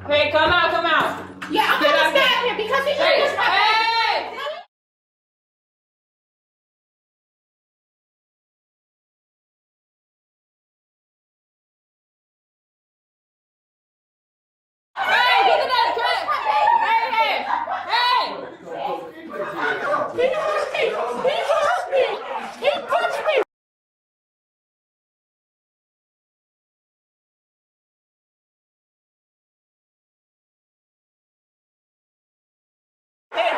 Hey, come out, come out. Yeah, I'm gonna stab him because he's Hey, disrespectful. hey! Hey, get in that truck! Hey, hey, hey! He hurt me! He hurt me! He punched me! Hey,